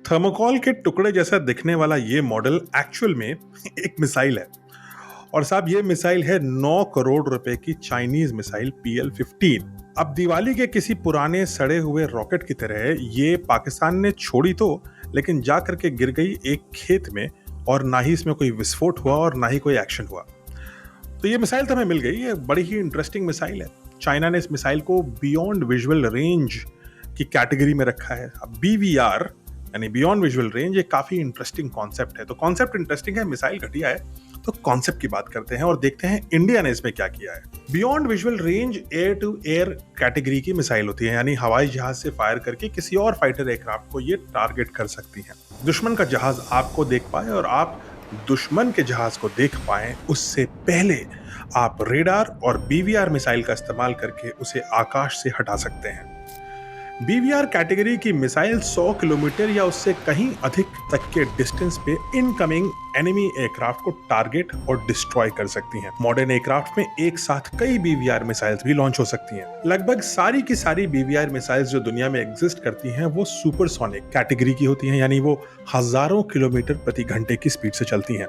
Thermocol के टुकड़े जैसा दिखने वाला ये मॉडल एक्चुअल में एक मिसाइल है। और साहब ये मिसाइल है 9 करोड़ रुपए की चाइनीज मिसाइल PL-15। अब दिवाली के किसी पुराने सड़े हुए रॉकेट की तरह ये पाकिस्तान ने छोड़ी तो, लेकिन जा करके गिर गई एक खेत में, और ना ही इसमें कोई विस्फोट हुआ और ना ही कोई एक्शन हुआ। तो ये मिसाइल तो हमें मिल गई, ये बड़ी ही इंटरेस्टिंग मिसाइल है। चाइना ने इस मिसाइल को बियॉन्ड विजुअल रेंज की कैटेगरी में रखा है। अब BVR यानी बियॉन्ड विजुअल रेंज, ये काफी इंटरेस्टिंग कॉन्सेप्ट है। तो कॉन्सेप्ट इंटरेस्टिंग है, मिसाइल घटिया है, तो कॉन्सेप्ट की बात करते हैं और देखते हैं इंडिया ने इसमें क्या किया है। Beyond visual range air to air category की मिसाइल होती है, यानी हवाई जहाज से फायर करके किसी और फाइटर एयरक्राफ्ट को ये टारगेट कर सकती है। दुश्मन का जहाज आपको देख पाए और आप दुश्मन के जहाज को देख पाए उससे पहले आप रेडार और BVR मिसाइल का इस्तेमाल करके उसे आकाश से हटा सकते हैं। BVR कैटेगरी की मिसाइल 100 किलोमीटर या उससे कहीं अधिक तक के डिस्टेंस पे इनकमिंग एनिमी एयरक्राफ्ट को टारगेट और डिस्ट्रॉय कर सकती हैं। मॉडर्न एयरक्राफ्ट में एक साथ कई BVR मिसाइल्स भी लॉन्च हो सकती हैं। लगभग सारी की सारी BVR मिसाइल्स जो दुनिया में एग्जिस्ट करती हैं वो सुपरसोनिक कैटेगरी की होती हैं, यानी वो हजारों किलोमीटर प्रति घंटे की स्पीड से चलती हैं।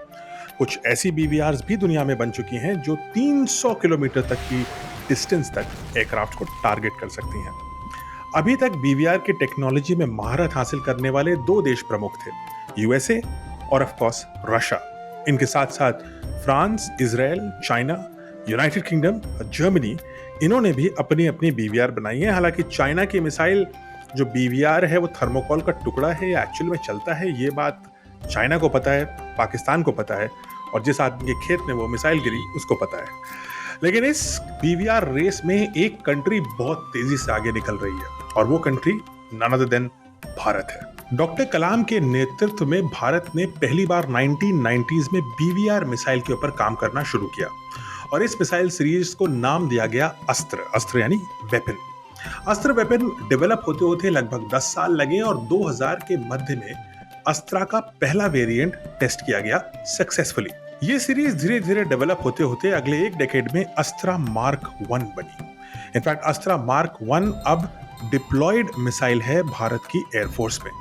कुछ ऐसी BVRs भी दुनिया में बन चुकी हैं जो 300 किलोमीटर तक की डिस्टेंस तक एयरक्राफ्ट को टारगेट कर सकती हैं। अभी तक BVR की टेक्नोलॉजी में महारत हासिल करने वाले 2 देश प्रमुख थे, USA और ऑफ कोर्स रशिया। इनके साथ साथ France, Israel, China, United kingdom और जर्मनी, इन्होंने भी अपनी अपनी BVR बनाई है। हालांकि चाइना की मिसाइल जो BVR है वो थर्मोकॉल का टुकड़ा है या एक्चुअल में चलता है, ये बात चाइना को पता है, पाकिस्तान को पता है, और जिस आदमी के खेत में वो मिसाइल गिरी उसको पता है। लेकिन इस BVR रेस में एक कंट्री बहुत तेजी से आगे निकल रही है, और वो country none other than Bharat है। डॉक्टर कलाम के नेतृत्व में भारत ने पहली बार 1990s में BVR मिसाइल के ऊपर काम करना शुरू किया, और इस मिसाइल सीरीज को नाम दिया गया अस्त्र। अस्त्र यानी वेपन। अस्त्र वेपन डेवलप होते होते लगभग 10 साल लगे, और 2000 के मध्य में अस्त्रा का पहला वेरिएंट टेस्ट किया गया सक्सेसफुली। ये सीरीज धीरे धीरे डेवलप होते होते अगले एक डेकेड में अस्त्रा मार्क 1 बनी। इनफैक्ट अस्त्रा मार्क 1 अब डिप्लॉयड मिसाइल है भारत की एयरफोर्स में।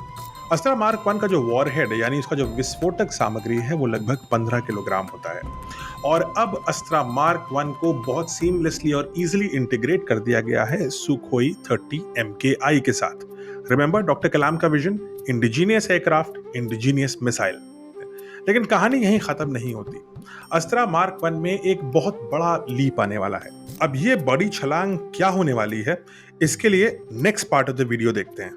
अस्त्रा मार्क 1 का जो वॉरहेड यानी इसका जो विस्फोटक सामग्री है वो लगभग 15 किलोग्राम होता है, और अब अस्त्रा मार्क 1 को बहुत सीमलेसली और इजीली इंटीग्रेट कर दिया गया है सुखोई 30 MKI के साथ। रिमेंबर डॉक्टर कलाम का vision, indigenous aircraft, indigenous missile. लेकिन कहानी यहीं खत्म नहीं होती। अस्त्रा मार्क 1 में एक बहुत बड़ा लीप आने वाला है। अब ये बड़ी छलांग क्या होने वाली है, इसके लिए next part of the video देखते हैं।